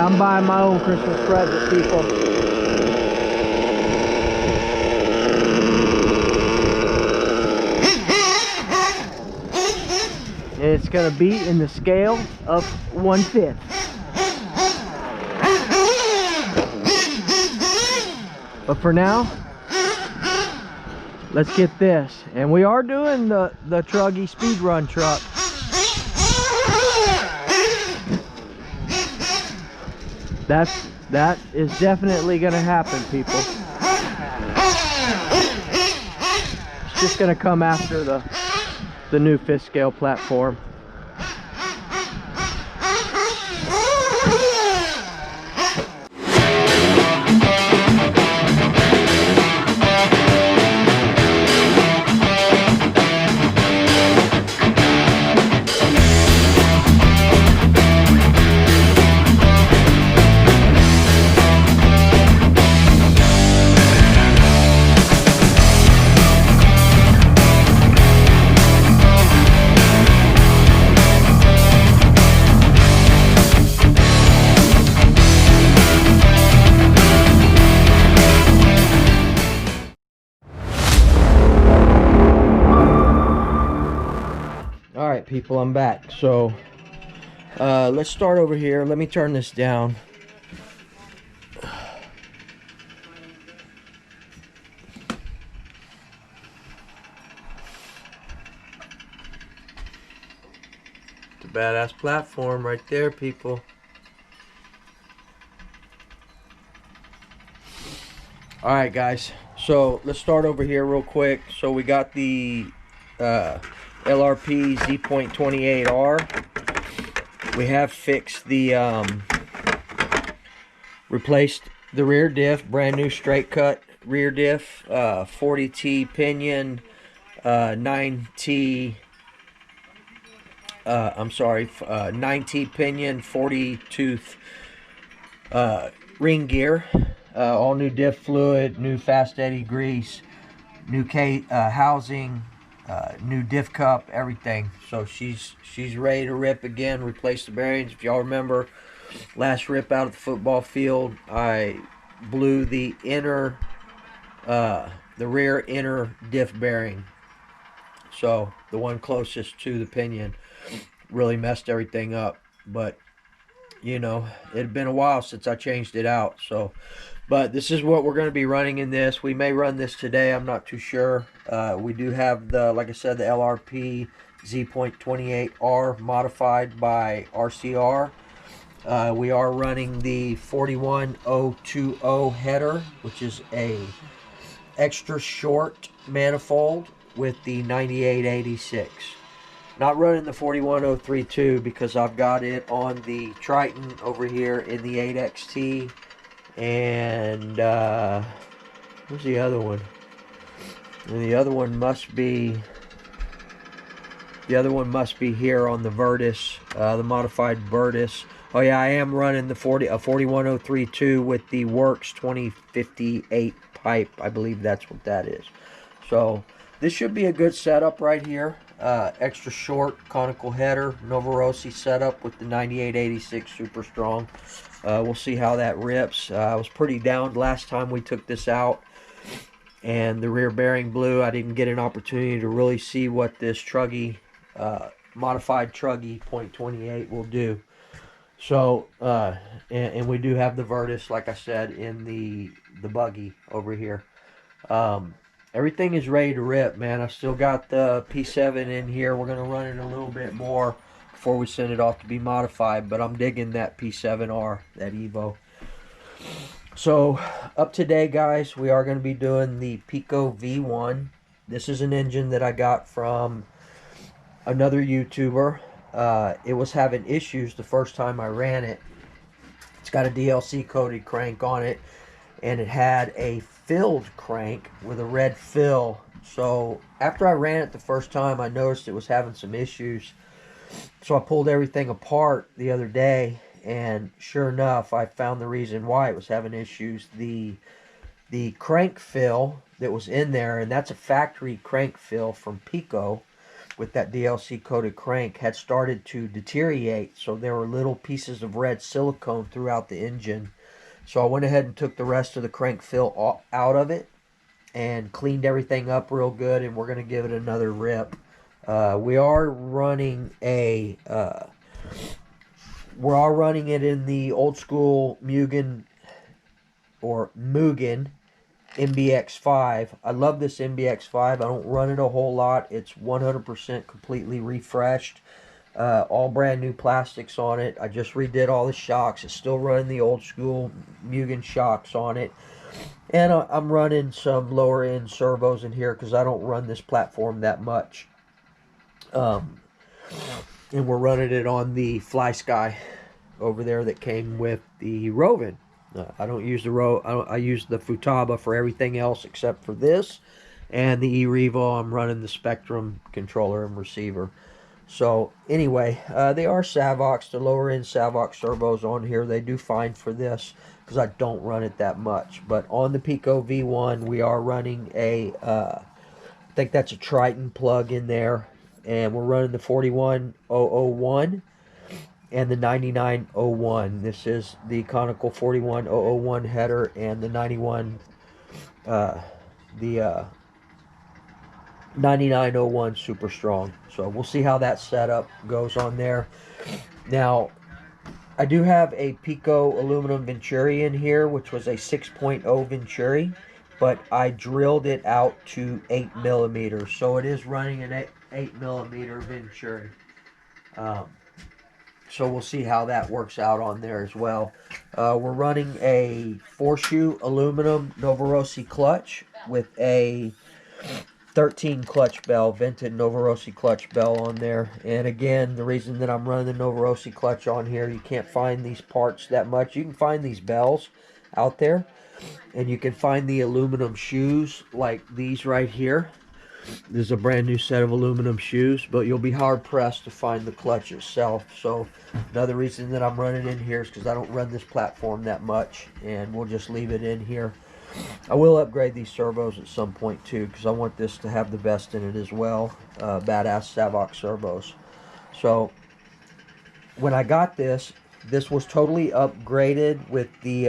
I'm buying my own Christmas present, people. And it's gonna be in the scale of 1/5. But for now, let's get this. And we are doing the Truggy speed run truck. That is definitely gonna happen, people. It's just gonna come after the new 5th scale platform. Alright people, I'm back. So let's start over here. Let me turn this down. It's a badass platform right there, people. Alright guys, so let's start over here real quick. So we got the LRP Z.28R. We have fixed the replaced the rear diff, brand new straight cut rear diff, 40T pinion, 9T 9T pinion, 40 tooth ring gear, all new diff fluid, new fast eddy grease, new housing, new diff cup, everything. So she's ready to rip again. Replace the bearings. If y'all remember last rip out of the football field, I blew the inner the rear inner diff bearing, so the one closest to the pinion. Really messed everything up, but you know, it had been a while since I changed it out. So but this is what we're going to be running in this. We may run this today, I'm not too sure. We do have the, like I said, the LRP Z.28R modified by RCR. We are running the 41020 header, which is a extra short manifold with the 9886. Not running the 41032 because I've got it on the Triton over here in the 8XT. And where's the other one? And the other one must be here on the Virtus, the modified Virtus. Oh yeah, I am running the 41032 with the Works 2058 pipe. I believe that's what that is. So this should be a good setup right here. Extra short conical header, Novorossi setup with the 9886 super strong. We'll see how that rips. I was pretty down last time we took this out and the rear bearing blew. I didn't get an opportunity to really see what this Truggy, modified Truggy .28 will do. So and we do have the Virtus, like I said, in the buggy over here. Everything is ready to rip, man. I still got the P7 in here. We're going to run it a little bit more before we send it off to be modified, but I'm digging that P7R, that Evo. So up today, guys, we are going to be doing the Pico V1. This is an engine that I got from another YouTuber. It was having issues the first time I ran it. It's got a DLC coated crank on it, and it had a filled crank with a red fill. So after I ran it the first time, I noticed it was having some issues. So I pulled everything apart the other day, and sure enough, I found the reason why it was having issues. The crank fill that was in there, and that's a factory crank fill from Pico, with that DLC coated crank had started to deteriorate, so there were little pieces of red silicone throughout the engine. So I went ahead and took the rest of the crank fill out of it and cleaned everything up real good, and we're going to give it another rip. We are running a in the old school Mugen MBX5. I love this MBX5. I don't run it a whole lot. It's 100% completely refreshed. All brand new plastics on it. I just redid all the shocks. It's still running the old school Mugen shocks on it. And I'm running some lower end servos in here because I don't run this platform that much. And we're running it on the Fly Sky over there that came with the Roven. I don't use the I use the Futaba for everything else except for this. And the eRevo, I'm running the Spectrum controller and receiver. So anyway, they are Savox, the lower end Savox servos on here. They do fine for this because I don't run it that much. But on the Pico V1, we are running a, I think that's a Triton plug in there. And we're running the 41001 and the 9901. This is the conical 41001 header and the 9901 super strong. So we'll see how that setup goes on there. Now, I do have a Pico aluminum Venturi in here, which was a 6.0 Venturi, but I drilled it out to 8 millimeters. So it is running an 8 millimeter Venturi. So we'll see how that works out on there as well. We're running a 4-shoe aluminum Novorossi clutch with a 13 clutch bell, vented Novorossi clutch bell on there. And again, the reason that I'm running the Novorossi clutch on here, you can't find these parts that much. You can find these bells out there, and you can find the aluminum shoes like these right here. This is a brand new set of aluminum shoes, but you'll be hard pressed to find the clutch itself. So another reason that I'm running in here is because I don't run this platform that much, and we'll just leave it in here. I will upgrade these servos at some point too, because I want this to have the best in it as well. Badass Savox servos. So when I got this was totally upgraded with the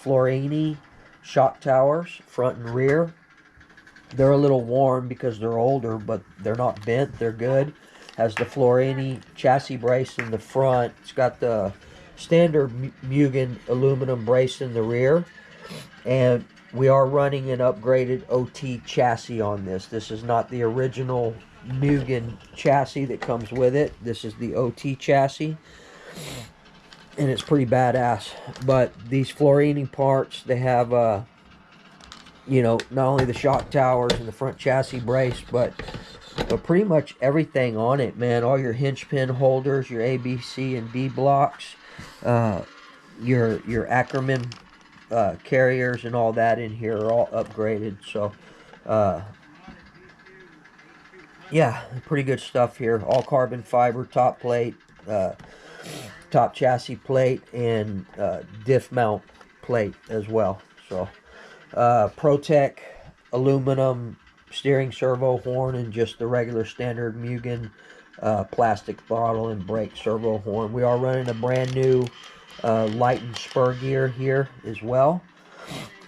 Florini shock towers, front and rear. They're a little worn because they're older, but they're not bent. They're good. Has the Florini chassis brace in the front. It's got the standard Mugen aluminum brace in the rear. And we are running an upgraded OT chassis on this. This is not the original Mugen chassis that comes with it. This is the OT chassis. And it's pretty badass. But these Florini parts, they have, you know, not only the shock towers and the front chassis brace, but pretty much everything on it, man. All your hinge pin holders, your A, B, C, and D blocks, your Ackerman carriers and all that in here are all upgraded. So yeah, pretty good stuff here. All carbon fiber top plate, top chassis plate, and diff mount plate as well. So Protec aluminum steering servo horn and just the regular standard Mugen plastic throttle and brake servo horn. We are running a brand new light and spur gear here as well,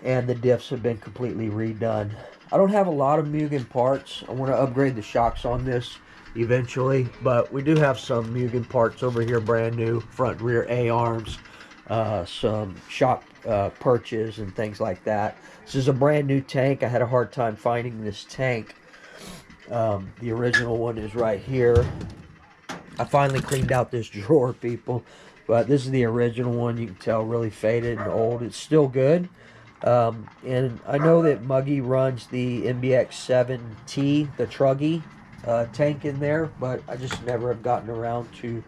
and the diffs have been completely redone. I don't have a lot of Mugen parts. I want to upgrade the shocks on this eventually, but we do have some Mugen parts over here, brand new front and rear A-arms, some shock perches and things like that. This is a brand new tank. I had a hard time finding this tank. The original one is right here. I finally cleaned out this drawer, people. But this is the original one. You can tell really faded and old. It's still good. And I know that Muggy runs the MBX7T, the Truggy tank in there. But I just never have gotten around to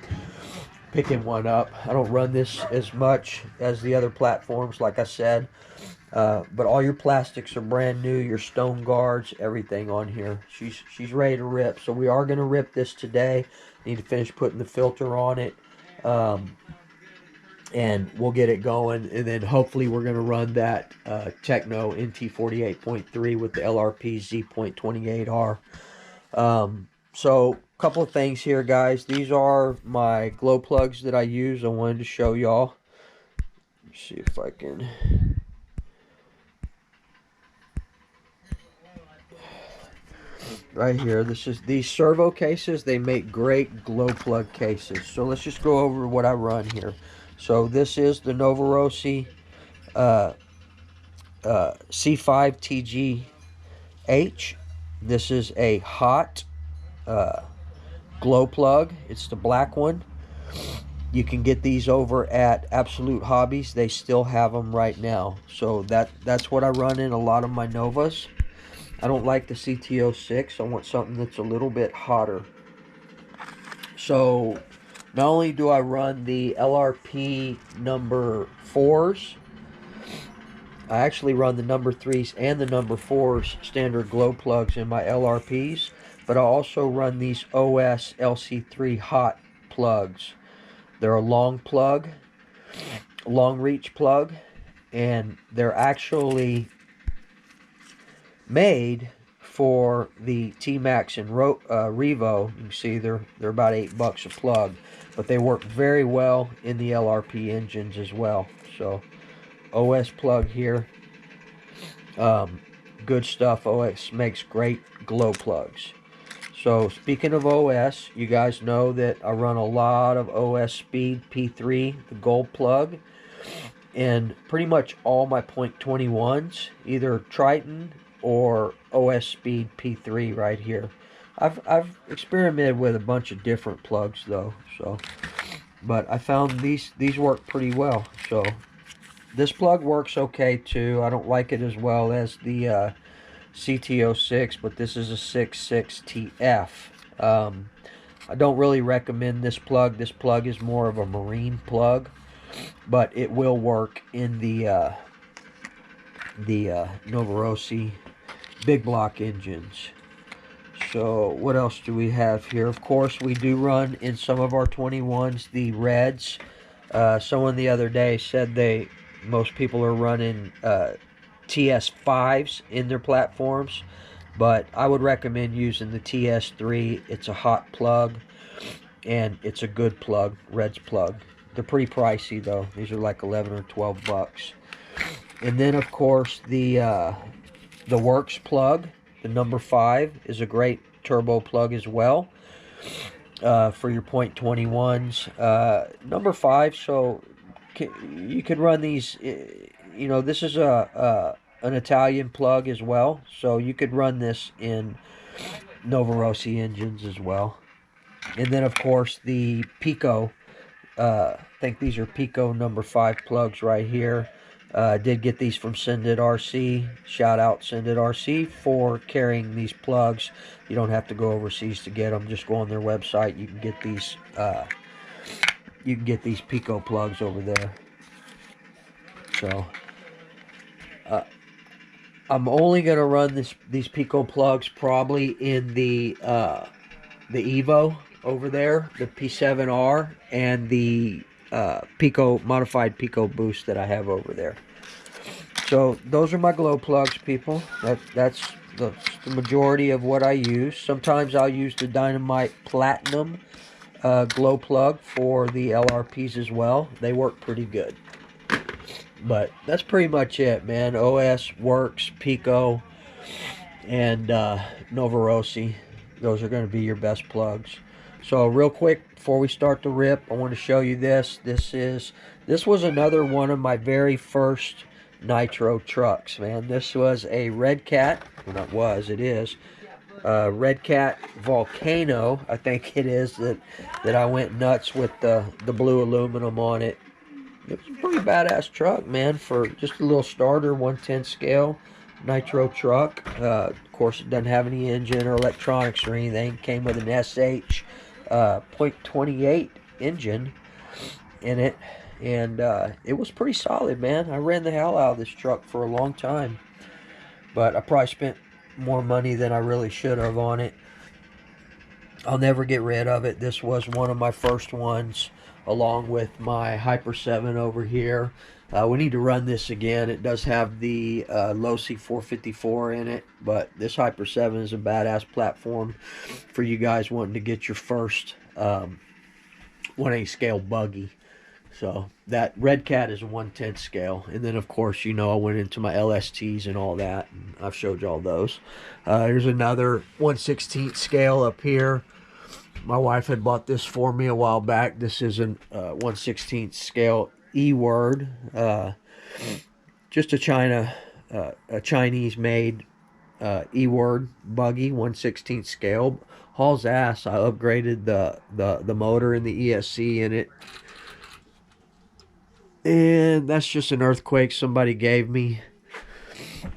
picking one up. I don't run this as much as the other platforms, like I said. But all your plastics are brand new. Your stone guards, everything on here. She's ready to rip. So we are going to rip this today. Need to finish putting the filter on it. And we'll get it going, and then hopefully we're going to run that Tekno NT48.3 with the LRP Z.28R. So couple of things here, guys. These are my glow plugs that I use. I wanted to show y'all. See if I can. Right here, this is these servo cases. They make great glow plug cases. So let's just go over what I run here. So this is the Novarosi C5 TGH. This is a hot glow plug. It's the black one. You can get these over at Absolute Hobbies. They still have them right now. So that's what I run in a lot of my Novas. I don't like the CT06. I want something that's a little bit hotter. So not only do I run the LRP number 4s, I actually run the number 3s and the number 4s standard glow plugs in my LRPs, but I also run these OS LC3 hot plugs. They're a long plug, long reach plug, and they're actually made for the T-Max and Revo. You can see they're about $8 a plug, but they work very well in the LRP engines as well. So OS plug here, good stuff. OS makes great glow plugs. So speaking of OS, you guys know that I run a lot of OS Speed P3, the gold plug, and pretty much all my .21s, either Triton or OS Speed P3 right here. I've experimented with a bunch of different plugs though, so but I found these work pretty well. So this plug works okay too. I don't like it as well as the CT06, but this is a 66TF. I don't really recommend this plug. This plug is more of a marine plug, but it will work in the Novarosi big block engines. So what else do we have here? Of course, we do run in some of our 21s the reds. Someone the other day said most people are running TS5s in their platforms, but I would recommend using the TS3. It's a hot plug and it's a good plug, reds plug. They're pretty pricey though. These are like 11 or 12 bucks. And then of course the Works plug, the number 5, is a great turbo plug as well for your .21s. Number 5, so you could run these. You know, this is an Italian plug as well, so you could run this in Novarosi engines as well. And then of course the Pico. I think these are Pico number 5 plugs right here. Did get these from Sendit RC. Shout out Sendit RC for carrying these plugs. You don't have to go overseas to get them. Just go on their website. You can get these. You can get these Pico plugs over there. So I'm only gonna run these Pico plugs probably in the Evo over there, the P7R, and the Pico modified Pico boost that I have over there. So those are my glow plugs, people. That's the majority of what I use. Sometimes I'll use the Dynamite Platinum glow plug for the LRPs as well. They work pretty good. But that's pretty much it, man. OS, Works, Pico, and Novarosi. Those are going to be your best plugs. So real quick before we start the rip, I want to show you this. This was another one of my very first nitro trucks, man. This was a Red Cat. Well, not was, it is. Red Cat Volcano, I think it is, that I went nuts with the blue aluminum on it. It was a pretty badass truck, man, for just a little starter 110 scale nitro truck. Of course, it doesn't have any engine or electronics or anything. It came with an SH .28 engine in it, and it was pretty solid, man. I ran the hell out of this truck for a long time, but I probably spent more money than I really should have on it. I'll never get rid of it. This was one of my first ones, along with my Hyper 7 over here, We need to run this again. It does have the Losi 454 in it, but this Hyper 7 is a badass platform for you guys wanting to get your first 1/8 scale buggy. So that Red Cat is a 1/10 scale, and then of course I went into my LSTs and all that, and I've showed you all those. Here's another 1/16 scale up here. My wife had bought this for me a while back. This is an 1/16 scale E-word, just a Chinese made E-word buggy, 1/16 scale. Hauls ass. I upgraded the motor and the ESC in it. And that's just an Earthquake somebody gave me.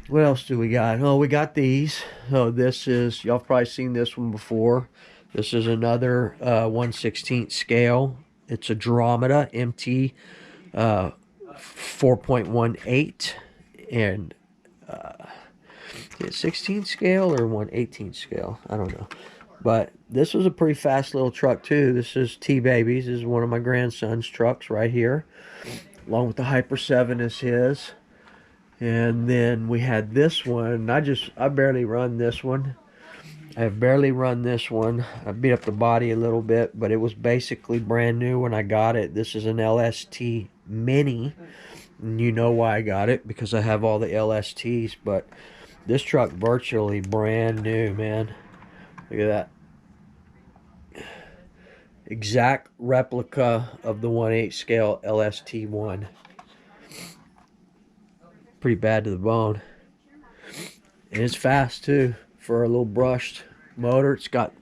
What else do we got? Oh, we got these. Oh, this is, y'all probably seen this one before. This is another 1/16 scale. It's a Dromeda MT 4.18. And is it 16 scale or 1/18 scale? I don't know. But this was a pretty fast little truck too. This is T-Baby's. This is one of my grandson's trucks right here. Along with the Hyper 7 is his. And then we had this one. I barely run this one. I have barely run this one. I beat up the body a little bit, but it was basically brand new when I got it. This is an LST Mini. And you know why I got it, because I have all the LSTs. But this truck virtually brand new, man. Look at that. Exact replica of the 1/8 scale LST1. Pretty bad to the bone. And it's fast too for a little brushed motor. It's got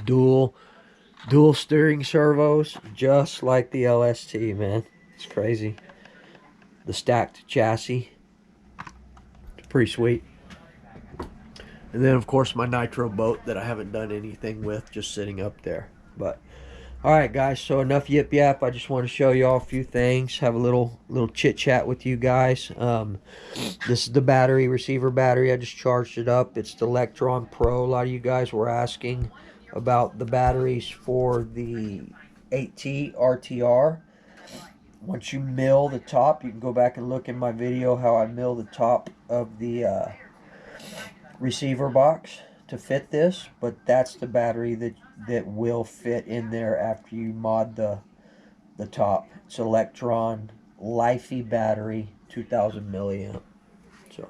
dual steering servos, just like the LST, man. It's crazy. The stacked chassis. It's pretty sweet. And then of course my nitro boat that I haven't done anything with, just sitting up there. But alright guys, so enough yip yap. I just want to show you all a few things, have a little chit chat with you guys. This is the battery, receiver battery. I just charged it up. It's the Electron Pro. A lot of you guys were asking about the batteries for the 8T RTR. Once you mill the top, you can go back and look in my video how I mill the top of the receiver box to fit this, but that's the battery that will fit in there after you mod the top. It's Electron Lifey battery, 2000 milliamp. So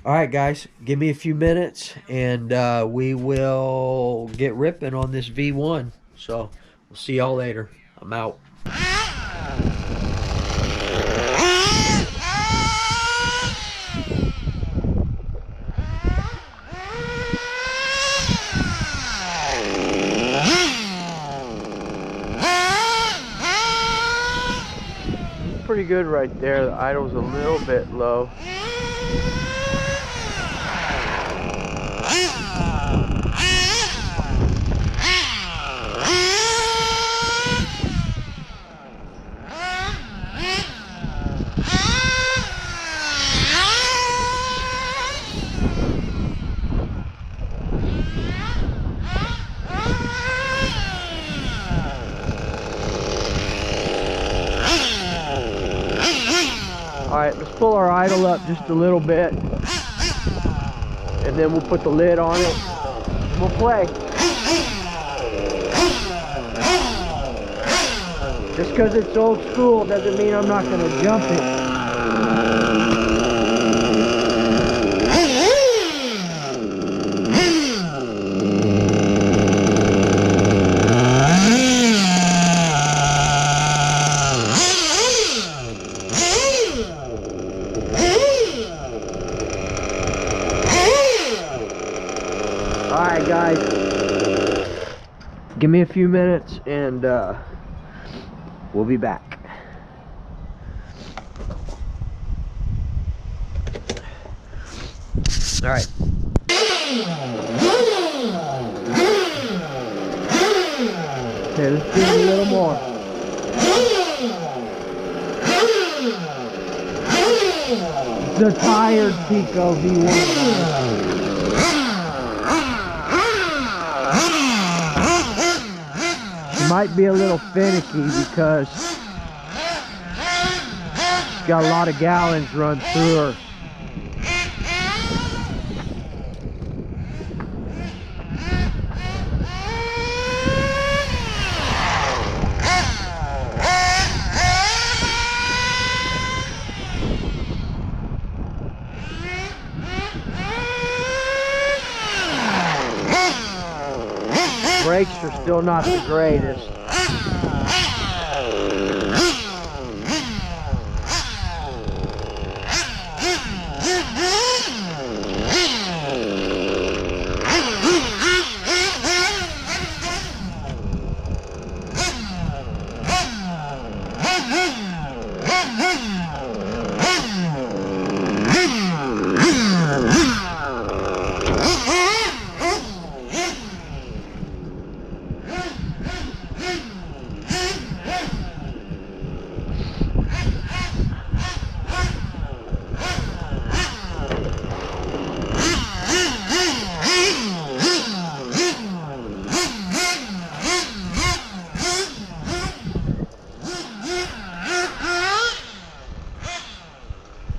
alright guys, give me a few minutes and we will get ripping on this V1. So we'll see y'all later. I'm out. Pretty good right there. The idle's a little bit low. Alright, let's pull our idle up just a little bit, and then we'll put the lid on it. We'll play. Just because it's old school doesn't mean I'm not going to jump it. Alright guys, give me a few minutes and we'll be back. Alright. Okay, let's do a little more. The tired Pico V1. Might be a little finicky because got a lot of gallons run through her. Brakes are still not the greatest.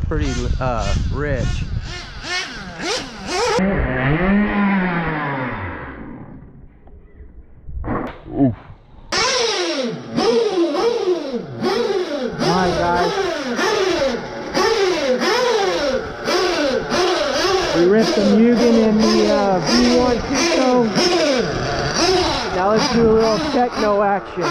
Pretty rich. Oof. Alright guys, we ripped the Mugen in the V1 Pico. Now let's do a little Tekno action.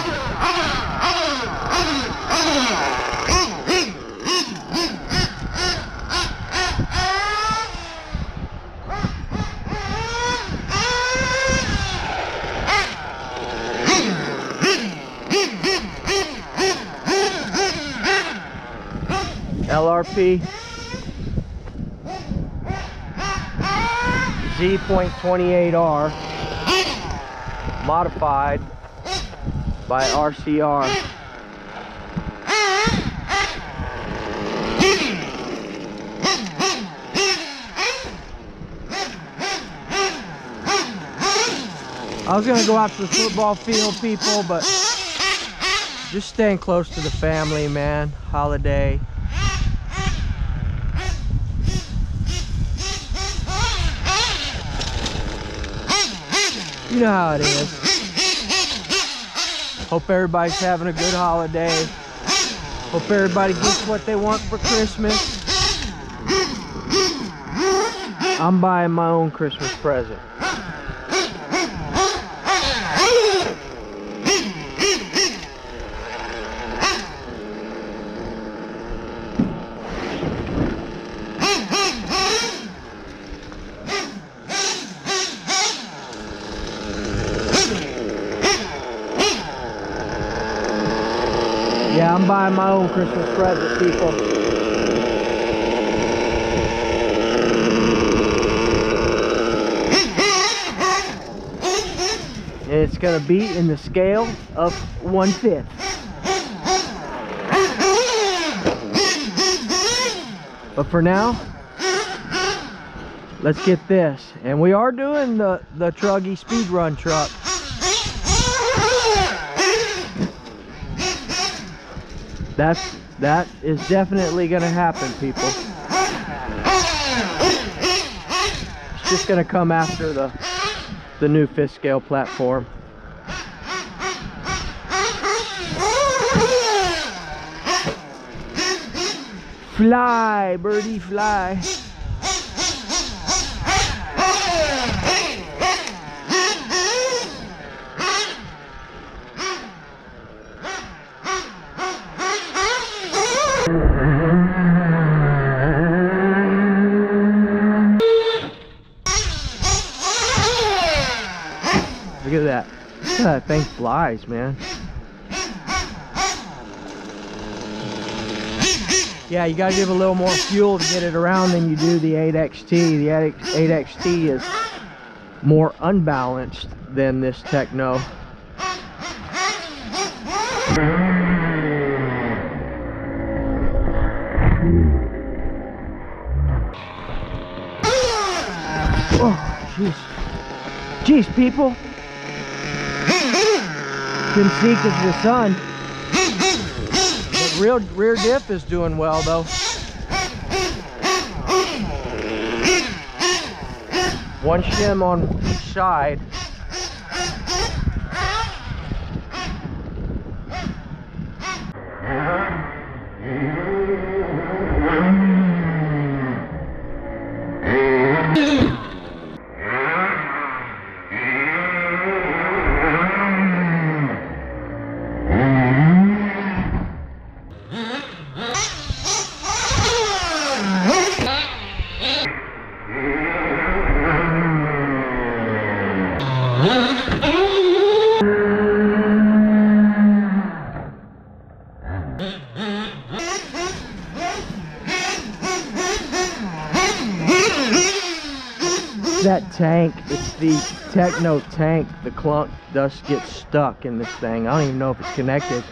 Lrp Z.28R modified by RCR. I was gonna go out to the football field, people, but just staying close to the family, man. Holiday. You know how it is. Hope everybody's having a good holiday. Hope everybody gets what they want for Christmas. I'm buying my own Christmas present. Yeah, I'm buying my own Christmas present, people. And it's gonna be in the scale of 1/5. But for now, let's get this. And we are doing the Truggy speed run truck. That is definitely gonna happen, people. It's just gonna come after the new 5th scale platform. Fly, birdie, fly. Look at that. Look at that thing flies, man. Yeah, you gotta give a little more fuel to get it around than you do the 8XT. The 8XT is more unbalanced than this Tekno. Oh, jeez. Jeez, people. Couldn't see because of the sun. But Rear diff is doing well though. One shim on each side. That tank, it's the Tekno tank. The clunk does get stuck in this thing. I don't even know if it's connected.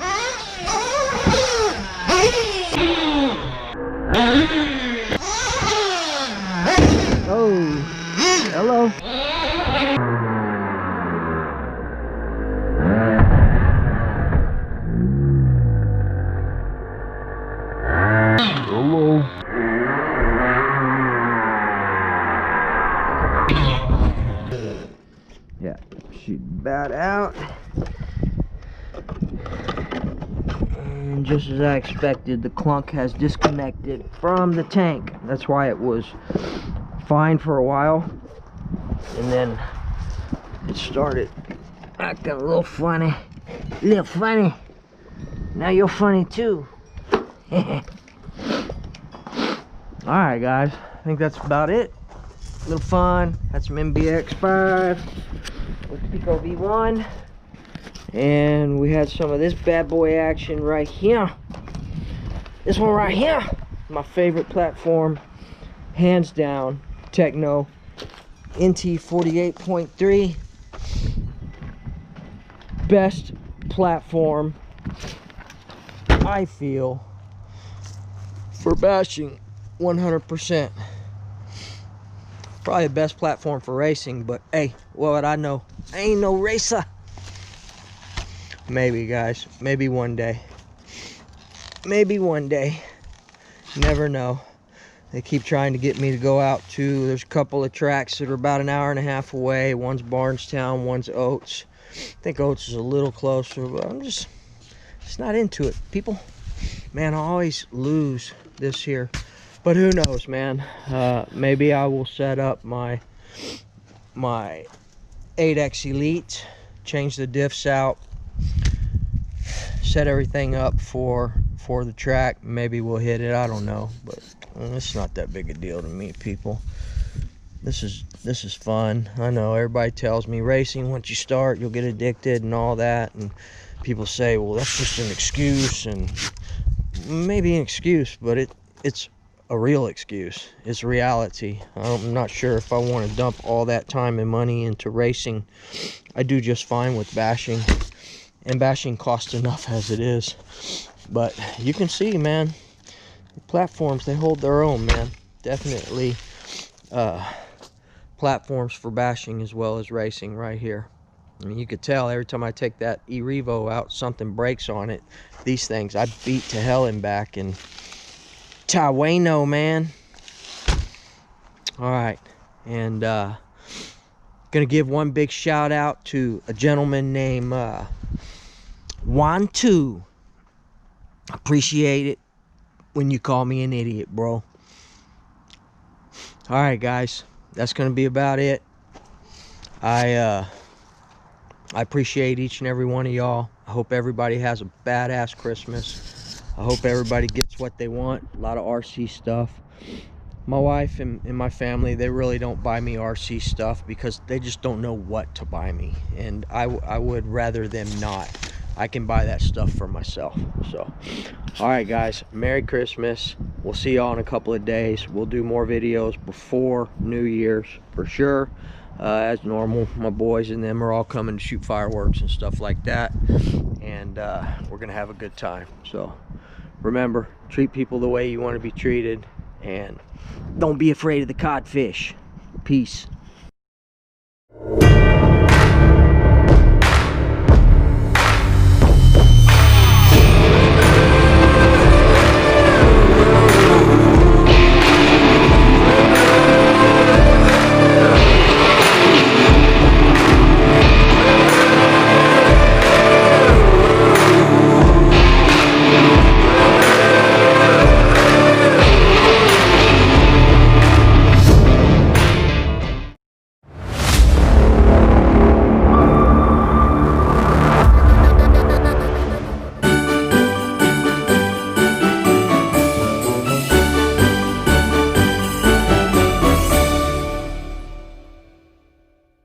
Oh, hello. Hello. Yeah, she's about out. And just as I expected, the clunk has disconnected from the tank. That's why it was fine for a while. And then it started acting a little funny. Now you're funny too. Alright guys, I think that's about it. A little fun, had some MBX5 with Pico V1, and we had some of this bad boy action right here. This one right here, my favorite platform, hands down, Tekno NT 48.3, best platform I feel for bashing 100%. Probably the best platform for racing, but hey, what would I know? I ain't no racer. Maybe, guys. Maybe one day. Maybe one day. Never know. They keep trying to get me to go out to, there's a couple of tracks that are about an hour and a half away. One's Barnestown, one's Oates. I think Oates is a little closer, but I'm just not into it, people. Man, I always lose this here. But who knows, man? Maybe I will set up my 8X Elite, change the diffs out, set everything up for the track. Maybe we'll hit it. I don't know, but it's not that big a deal to me, people. This is fun. I know everybody tells me racing, once you start, you'll get addicted and all that, and people say, well, that's just an excuse, and maybe an excuse, but it's a real excuse. It's reality. I'm not sure if I want to dump all that time and money into racing. I do just fine with bashing, and bashing costs enough as it is. But you can see, man, the platforms, they hold their own, man. Definitely platforms for bashing as well as racing right here. I mean, you could tell every time I take that E-Revo out, something breaks on it. These things I beat to hell and back, and Taiwano, man. All right, and gonna give one big shout out to a gentleman named Juan 2. Appreciate it when you call me an idiot, bro. All right, guys, that's gonna be about it. I appreciate each and every one of y'all. I hope everybody has a badass Christmas. I hope everybody gets what they want. A lot of RC stuff. My wife and my family, they really don't buy me RC stuff because they just don't know what to buy me. And I would rather them not. I can buy that stuff for myself. So, all right, guys. Merry Christmas. We'll see y'all in a couple of days. We'll do more videos before New Year's for sure. As normal, my boys and them are all coming to shoot fireworks and stuff like that. And we're going to have a good time. So, remember, treat people the way you want to be treated, and don't be afraid of the codfish. Peace.